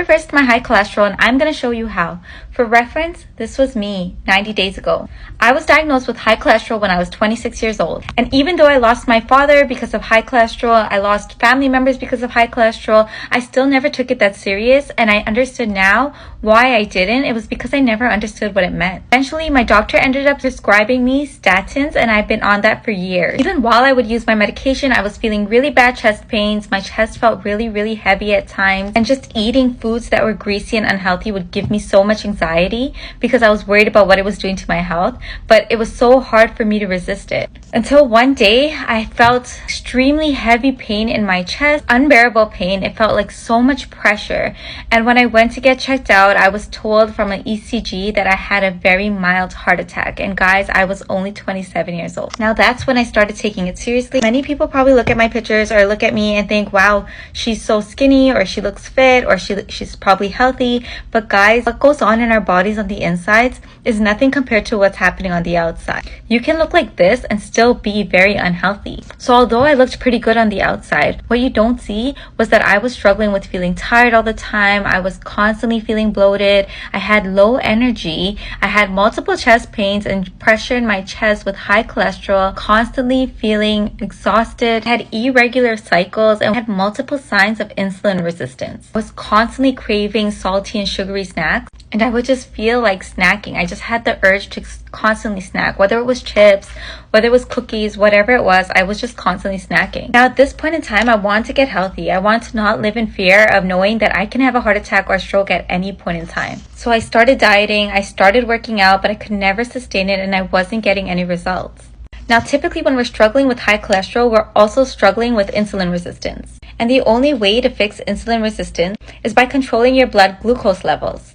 reversed my high cholesterol, and I'm going to show you how. For reference, this was me 90 days ago. I was diagnosed with high cholesterol when I was 26 years old. And even though I lost my father because of high cholesterol, I lost family members because of high cholesterol, I still never took it that serious, and I understood now why I didn't. It was because I never understood what it meant. Eventually, my doctor ended up prescribing me statins, and I've been on that for years. Even while I would use my medication, I was feeling really bad chest pains. My chest felt really heavy at times, and just eating foods that were greasy and unhealthy would give me so much anxiety because I was worried about what it was doing to my health, but it was so hard for me to resist it. Until one day, I felt extremely heavy pain in my chest, unbearable pain. It felt like so much pressure. And when I went to get checked out, I was told from an ECG that I had a very mild heart attack. And guys, I was only 27 years old. Now that's when I started taking it seriously. Many people probably look at my pictures or look at me and think, wow, she's so skinny, or she looks fit, or she's probably healthy. But guys, what goes on in our bodies on the insides is nothing compared to what's happening on the outside. You can look like this and still be very unhealthy. So although I looked pretty good on the outside, what you don't see was that I was struggling with feeling tired all the time. I was constantly feeling bloated. I had low energy. I had multiple chest pains and pressure in my chest with high cholesterol, constantly feeling exhausted. I had irregular cycles and had multiple signs of insulin resistance. I was constantly craving salty and sugary snacks, and I would just feel like snacking. I just had the urge to constantly snack, whether it was chips, whether it was cookies, whatever it was, I was just constantly snacking. Now at this point in time, I want to get healthy. I want to not live in fear of knowing that I can have a heart attack or a stroke at any point in time. So I started dieting, I started working out, but I could never sustain it, and I wasn't getting any results. Now typically when we're struggling with high cholesterol, we're also struggling with insulin resistance. And the only way to fix insulin resistance is by controlling your blood glucose levels.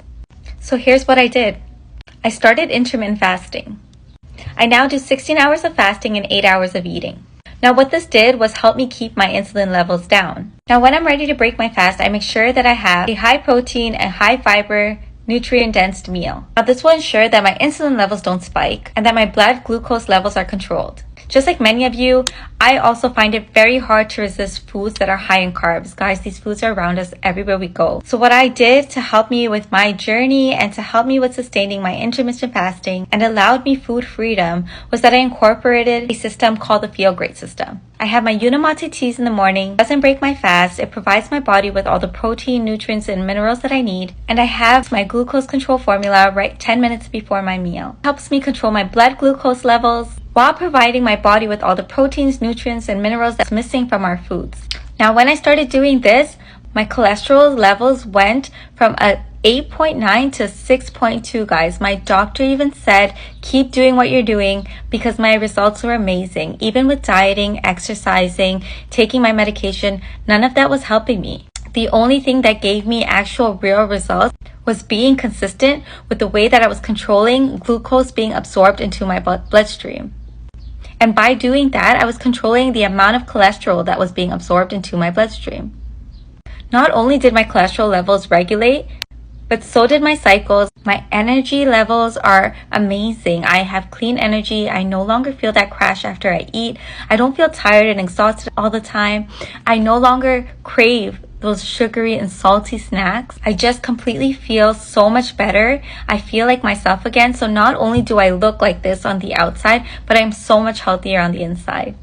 So here's what I did. I started intermittent fasting. I now do 16 hours of fasting and 8 hours of eating. Now what this did was help me keep my insulin levels down. Now when I'm ready to break my fast, I make sure that I have a high protein and high fiber, nutrient-dense meal. Now this will ensure that my insulin levels don't spike and that my blood glucose levels are controlled. Just like many of you, I also find it very hard to resist foods that are high in carbs. Guys, these foods are around us everywhere we go. So what I did to help me with my journey and to help me with sustaining my intermittent fasting and allowed me food freedom was that I incorporated a system called the Feel Great system. I have my Unamate teas in the morning. It doesn't break my fast. It provides my body with all the protein, nutrients, and minerals that I need. And I have my glucose control formula right 10 minutes before my meal. It helps me control my blood glucose levels while providing my body with all the proteins, nutrients, and minerals that's missing from our foods. Now, when I started doing this, my cholesterol levels went from a 8.9 to 6.2, guys. My doctor even said, keep doing what you're doing, because my results were amazing. Even with dieting, exercising, taking my medication, none of that was helping me. The only thing that gave me actual real results was being consistent with the way that I was controlling glucose being absorbed into my bloodstream. And by doing that, I was controlling the amount of cholesterol that was being absorbed into my bloodstream. Not only did my cholesterol levels regulate, but so did my cycles. My energy levels are amazing. I have clean energy. I no longer feel that crash after I eat. I don't feel tired and exhausted all the time. I no longer crave those sugary and salty snacks. I just completely feel so much better. I feel like myself again. So not only do I look like this on the outside, but I'm so much healthier on the inside.